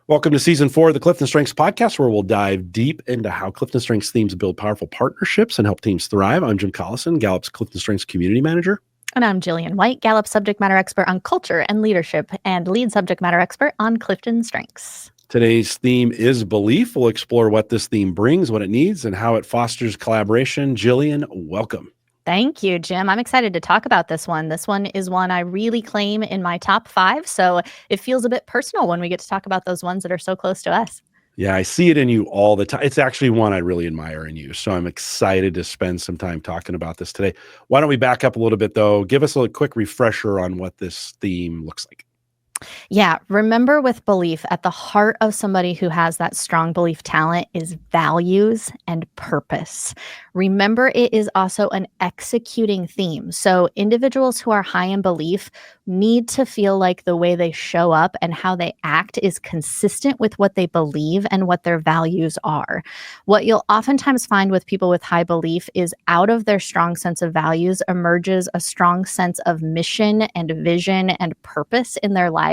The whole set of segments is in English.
Welcome to Season 4 of the CliftonStrengths Podcast, where we'll dive deep into how CliftonStrengths themes build powerful partnerships and help teams thrive. I'm Jim Collison, Gallup's CliftonStrengths Community Manager. And I'm Jillian White, Gallup's subject matter expert on culture and leadership and lead subject matter expert on CliftonStrengths. Today's theme is belief. We'll explore what this theme brings, what it needs, and how it fosters collaboration. Jillian, welcome. Thank you, Jim. I'm excited to talk about this one. This one is one I really claim in my top 5. So it feels a bit personal when we get to talk about those ones that are so close to us. Yeah, I see it in you all the time. It's actually one I really admire in you. So I'm excited to spend some time talking about this today. Why don't we back up a little bit, though? Give us a quick refresher on what this theme looks like. Yeah, remember with belief, at the heart of somebody who has that strong belief talent is values and purpose. Remember, it is also an executing theme. So individuals who are high in belief need to feel like the way they show up and how they act is consistent with what they believe and what their values are. What you'll oftentimes find with people with high belief is out of their strong sense of values emerges a strong sense of mission and vision and purpose in their lives.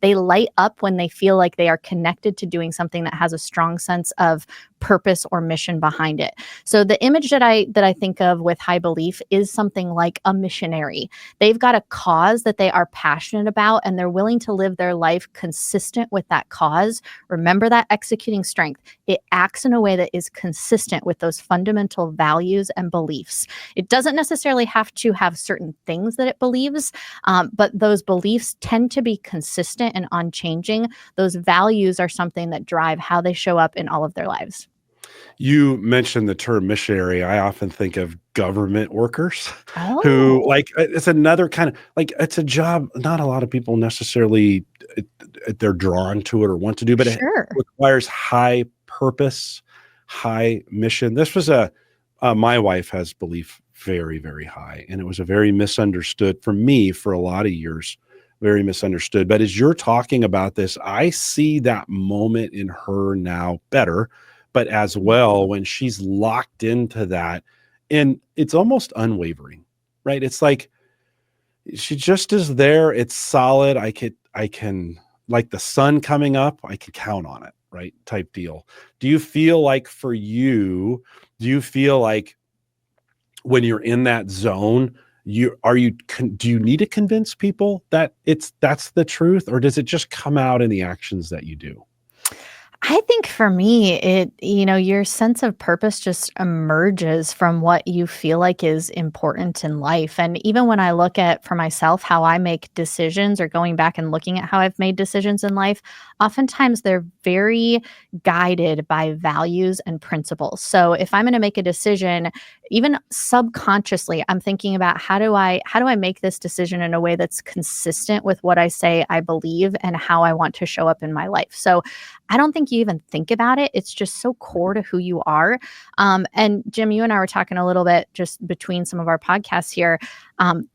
They light up when they feel like they are connected to doing something that has a strong sense of purpose or mission behind it. So the image that I think of with high belief is something like a missionary. They've got a cause that they are passionate about, and they're willing to live their life consistent with that cause. Remember that executing strength. It acts in a way that is consistent with those fundamental values and beliefs. It doesn't necessarily have to have certain things that it believes, but those beliefs tend to be consistent and unchanging. Those values are something that drive how they show up in all of their lives. You mentioned the term missionary. I often think of government workers who, like, it's another kind of, like, it's a job not a lot of people necessarily, they're drawn to it or want to do, but it requires high purpose, high mission. This was my wife has belief very, very high, and it was a very misunderstood, for me, for a lot of years, very misunderstood. But as you're talking about this, I see that moment in her now better, but as well when she's locked into that, and it's almost unwavering, right? It's like she just is there. It's solid. I can, like the sun coming up, I can count on it, right? Type deal. Do you feel like for you, do when you're in that zone, do you need to convince people that that's the truth, or does it just come out in the actions that you do? I think for me, your sense of purpose just emerges from what you feel like is important in life. And even when I look at, for myself, how I make decisions, or going back and looking at how I've made decisions in life, oftentimes they're very guided by values and principles. So if I'm going to make a decision, even subconsciously, I'm thinking about how do I make this decision in a way that's consistent with what I say I believe and how I want to show up in my life. So I don't think you even think about it. It's just so core to who you are. And Jim, you and I were talking a little bit just between some of our podcasts here.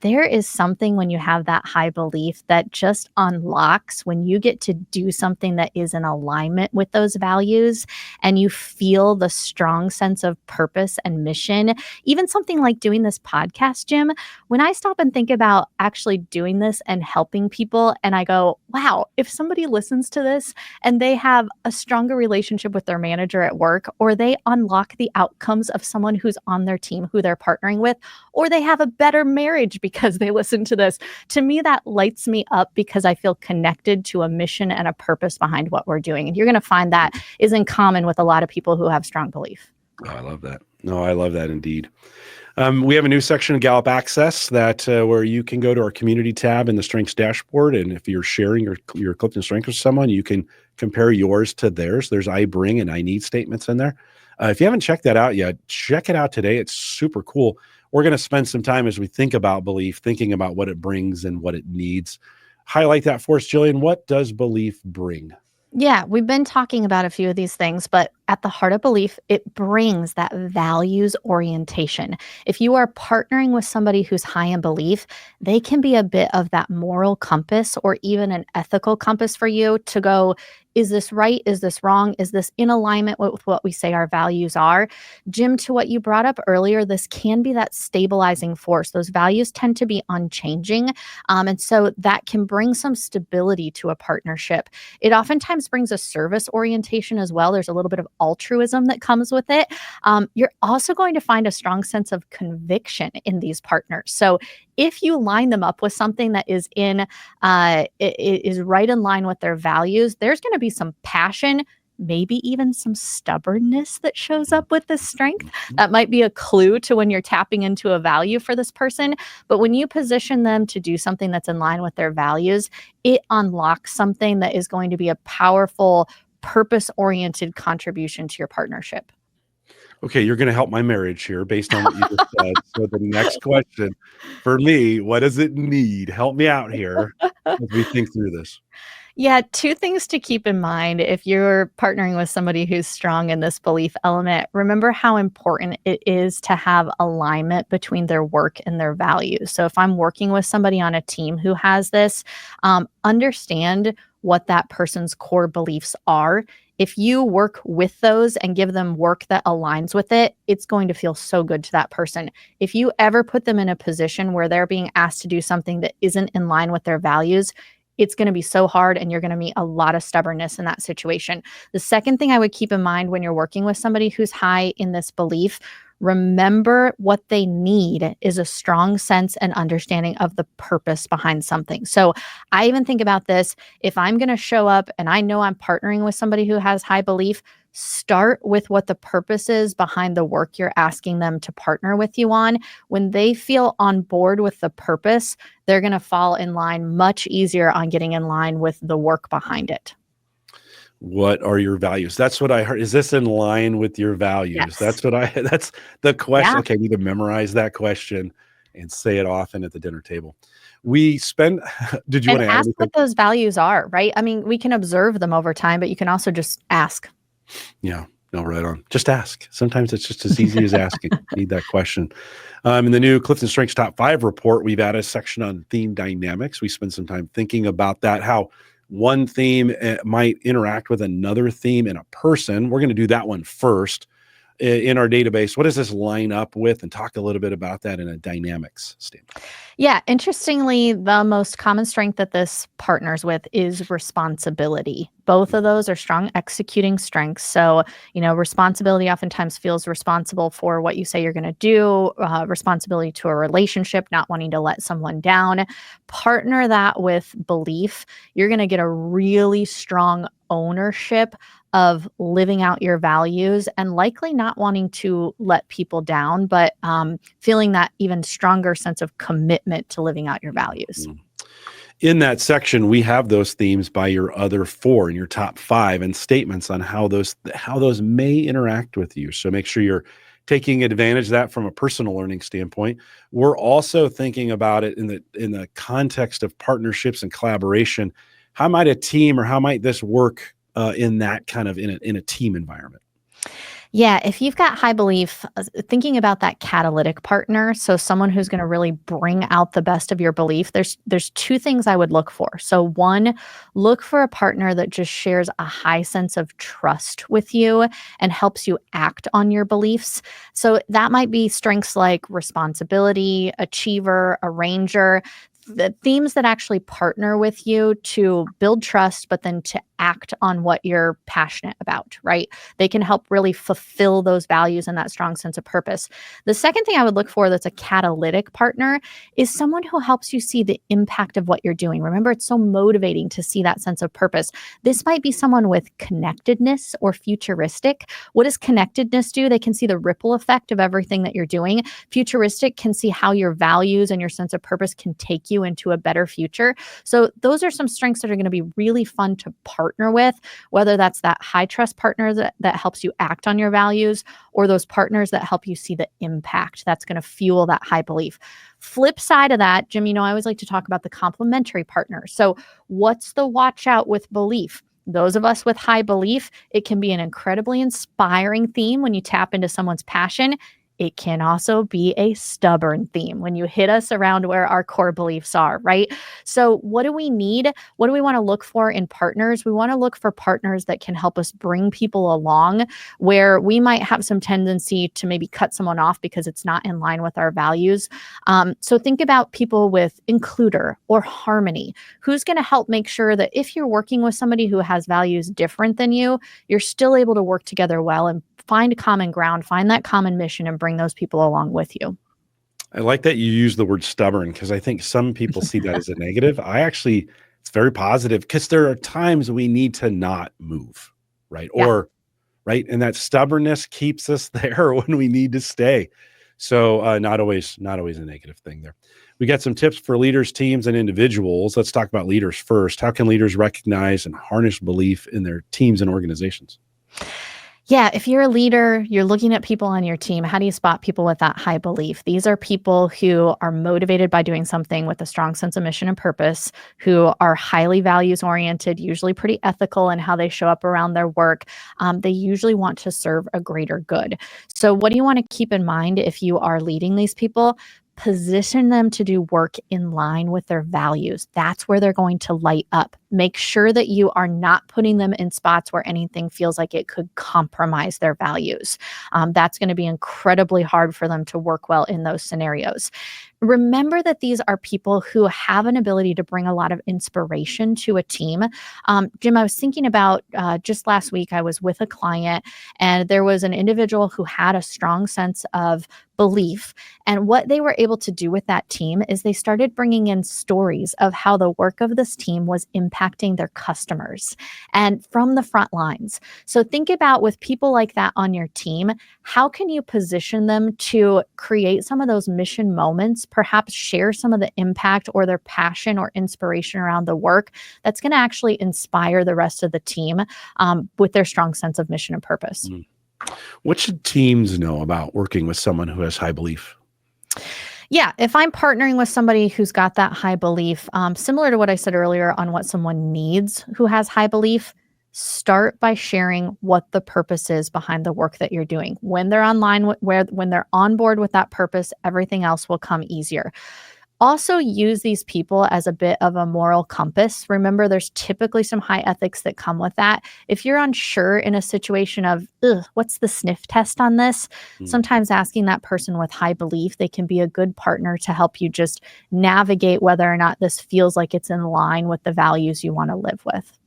There is something when you have that high belief that just unlocks when you get to do something that is in alignment with those values, and you feel the strong sense of purpose and mission. Even something like doing this podcast, Jim, when I stop and think about actually doing this and helping people, and I go, wow, if somebody listens to this and they have a stronger relationship with their manager at work, or they unlock the outcomes of someone who's on their team who they're partnering with, or they have a better marriage because they listen to this, to me, that lights me up because I feel connected to a mission and a purpose behind what we're doing. And you're going to find that is in common with a lot of people who have strong belief. Oh, I love that. No, I love that indeed. We have a new section of Gallup Access that where you can go to our community tab in the Strengths dashboard. And if you're sharing your Clifton Strengths with someone, you can compare yours to theirs. There's I bring and I need statements in there. If you haven't checked that out yet, check it out today. It's super cool. We're going to spend some time as we think about belief, thinking about what it brings and what it needs. Highlight that for us, Jillian. What does belief bring? Yeah, we've been talking about a few of these things, but at the heart of belief, it brings that values orientation. If you are partnering with somebody who's high in belief, they can be a bit of that moral compass or even an ethical compass for you to go, is this right? Is this wrong? Is this in alignment with what we say our values are? Jim, to what you brought up earlier, this can be that stabilizing force. Those values tend to be unchanging. And so that can bring some stability to a partnership. It oftentimes brings a service orientation as well. There's a little bit of altruism that comes with it. You're also going to find a strong sense of conviction in these partners. So if you line them up with something that is is right in line with their values, there's going to be some passion, maybe even some stubbornness that shows up with this strength. That might be a clue to when you're tapping into a value for this person. But when you position them to do something that's in line with their values, it unlocks something that is going to be a powerful, purpose-oriented contribution to your partnership. Okay, you're going to help my marriage here based on what you just said. So the next question for me, what does it need? Help me out here as we think through this. Yeah, two things to keep in mind if you're partnering with somebody who's strong in this belief element. Remember how important it is to have alignment between their work and their values. So if I'm working with somebody on a team who has this, understand what that person's core beliefs are. If you work with those and give them work that aligns with it, it's going to feel so good to that person. If you ever put them in a position where they're being asked to do something that isn't in line with their values, it's going to be so hard and you're going to meet a lot of stubbornness in that situation. The second thing I would keep in mind when you're working with somebody who's high in this belief, remember what they need is a strong sense and understanding of the purpose behind something. So I even think about this, if I'm going to show up and I know I'm partnering with somebody who has high belief, start with what the purpose is behind the work you're asking them to partner with you on. When they feel on board with the purpose, they're going to fall in line much easier on getting in line with the work behind it. What are your values? That's what I heard. Is this in line with your values? Yes. That's the question. Yeah. Okay, I need to memorize that question and say it often at the dinner table. We spend, did you And want to add ask anything? what those values are, right? I mean, we can observe them over time, but you can also just ask. Yeah, no, right on. Just ask. Sometimes it's just as easy as asking. Need that question. In the new CliftonStrengths Top 5 report, we've added a section on theme dynamics. We spend some time thinking about that, how one theme might interact with another theme in a person. We're going to do that one first in our database. What does this line up with? And talk a little bit about that in a dynamics standpoint. Yeah, interestingly, the most common strength that this partners with is responsibility. Both of those are strong executing strengths. So, responsibility oftentimes feels responsible for what you say you're going to do, responsibility to a relationship, not wanting to let someone down. Partner that with belief. You're going to get a really strong ownership of living out your values and likely not wanting to let people down, but feeling that even stronger sense of commitment to living out your values. In that section, we have those themes by your other 4 in your top 5 and statements on how those may interact with you. So make sure you're taking advantage of that from a personal learning standpoint. We're also thinking about it in the context of partnerships and collaboration. How might a team or how might this work in that kind of in a team environment? Yeah, if you've got high belief, thinking about that catalytic partner, so someone who's going to really bring out the best of your belief, there's 2 things I would look for. So one, look for a partner that just shares a high sense of trust with you and helps you act on your beliefs. So that might be strengths like responsibility, achiever, arranger, the themes that actually partner with you to build trust, but then to act on what you're passionate about, right? They can help really fulfill those values and that strong sense of purpose. The second thing I would look for that's a catalytic partner is someone who helps you see the impact of what you're doing. Remember, it's so motivating to see that sense of purpose. This might be someone with connectedness or futuristic. What does connectedness do? They can see the ripple effect of everything that you're doing. Futuristic can see how your values and your sense of purpose can take you into a better future. So those are some strengths that are going to be really fun to partner with, whether that's that high trust partner that helps you act on your values or those partners that help you see the impact that's going to fuel that high belief. Flip side of that, Jim, I always like to talk about the complementary partner. So what's the watch out with belief? those of us with high belief, it can be an incredibly inspiring theme when you tap into someone's passion. It can also be a stubborn theme when you hit us around where our core beliefs are, right? So, what do we need? What do we want to look for in partners? We want to look for partners that can help us bring people along where we might have some tendency to maybe cut someone off because it's not in line with our values. So, think about people with includer or harmony. Who's going to help make sure that if you're working with somebody who has values different than you, you're still able to work together well and find common ground, find that common mission, and bring those people along with you. I like that you use the word stubborn because I think some people see that as a negative. It's very positive because there are times we need to not move, right? Yeah. Right. And that stubbornness keeps us there when we need to stay. So not always a negative thing there. We got some tips for leaders, teams, and individuals. Let's talk about leaders first. How can leaders recognize and harness belief in their teams and organizations? Yeah, if you're a leader, you're looking at people on your team. How do you spot people with that high belief? These are people who are motivated by doing something with a strong sense of mission and purpose, who are highly values oriented, usually pretty ethical in how they show up around their work. They usually want to serve a greater good. So, what do you want to keep in mind if you are leading these people? Position them to do work in line with their values. That's where they're going to light up. Make sure that you are not putting them in spots where anything feels like it could compromise their values. That's going to be incredibly hard for them to work well in those scenarios. Remember that these are people who have an ability to bring a lot of inspiration to a team. Jim, I was thinking about just last week, I was with a client and there was an individual who had a strong sense of belief. And what they were able to do with that team is they started bringing in stories of how the work of this team was impacting their customers and from the front lines. So think about with people like that on your team, how can you position them to create some of those mission moments, perhaps share some of the impact or their passion or inspiration around the work that's going to actually inspire the rest of the team with their strong sense of mission and purpose. What should teams know about working with someone who has high belief? Yeah, if I'm partnering with somebody who's got that high belief, similar to what I said earlier on what someone needs who has high belief, start by sharing what the purpose is behind the work that you're doing. When they're online, when they're on board with that purpose, everything else will come easier. Also use these people as a bit of a moral compass. Remember, there's typically some high ethics that come with that. If you're unsure in a situation of, what's the sniff test on this? Sometimes asking that person with high belief, they can be a good partner to help you just navigate whether or not this feels like it's in line with the values you want to live with.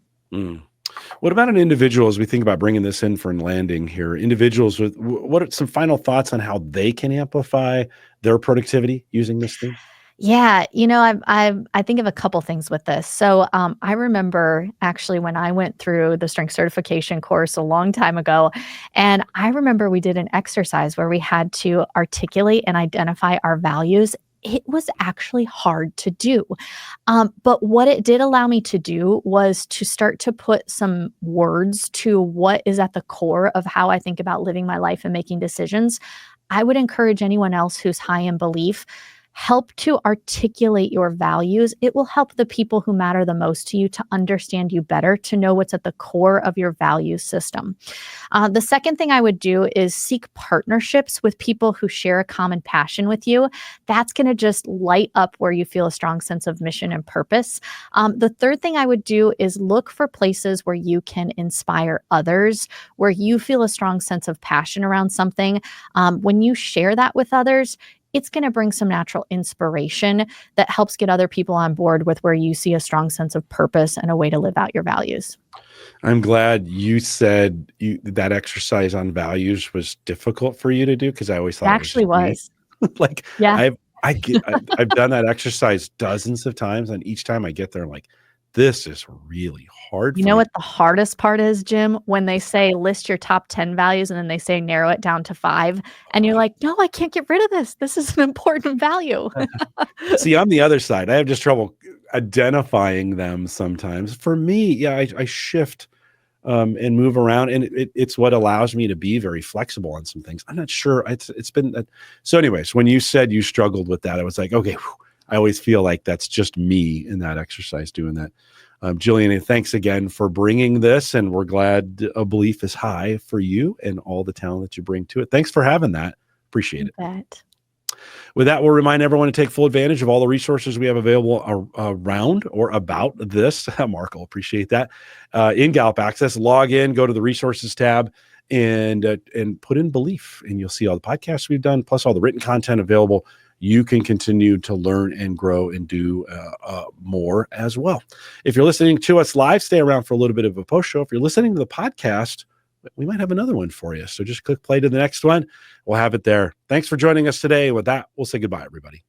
What about an individual as we think about bringing this in for landing here? Individuals with what are some final thoughts on how they can amplify their productivity using this theme? Yeah, I think of a couple things with this. So I remember actually when I went through the strength certification course a long time ago, and I remember we did an exercise where we had to articulate and identify our values. It was actually hard to do. But what it did allow me to do was to start to put some words to what is at the core of how I think about living my life and making decisions. I would encourage anyone else who's high in belief, help to articulate your values. It will help the people who matter the most to you to understand you better, to know what's at the core of your value system. The second thing I would do is seek partnerships with people who share a common passion with you. That's going to just light up where you feel a strong sense of mission and purpose. The third thing I would do is look for places where you can inspire others, where you feel a strong sense of passion around something. When you share that with others, it's going to bring some natural inspiration that helps get other people on board with where you see a strong sense of purpose and a way to live out your values. I'm glad you said that exercise on values was difficult for you to do because I always thought It it actually was was. like Yeah. I've done that exercise dozens of times, and each time I get there, I'm like, this is really hard You for know me. what the hardest part is, Jim? When they say list your top 10 values and then they say narrow it down to 5 and you're like, no, I can't get rid of this. This is an important value. See, I'm the other side. I have just trouble identifying them sometimes. For me, yeah, I shift and move around, and it's what allows me to be very flexible on some things. I'm not sure. It's been so. Anyways, when you said you struggled with that, I was like, okay. I always feel like that's just me in that exercise doing that. Jillian, thanks again for bringing this, and we're glad a belief is high for you and all the talent that you bring to it. Thanks for having that. Appreciate You it. bet. With that, we'll remind everyone to take full advantage of all the resources we have available around or about this. Mark will appreciate that. In Gallup Access, log in, go to the resources tab, and put in belief, and you'll see all the podcasts we've done, plus all the written content available. You can continue to learn and grow and do more as well. If you're listening to us live, stay around for a little bit of a post show. If you're listening to the podcast, we might have another one for you. So just click play to the next one. We'll have it there. Thanks for joining us today. With that, we'll say goodbye, everybody.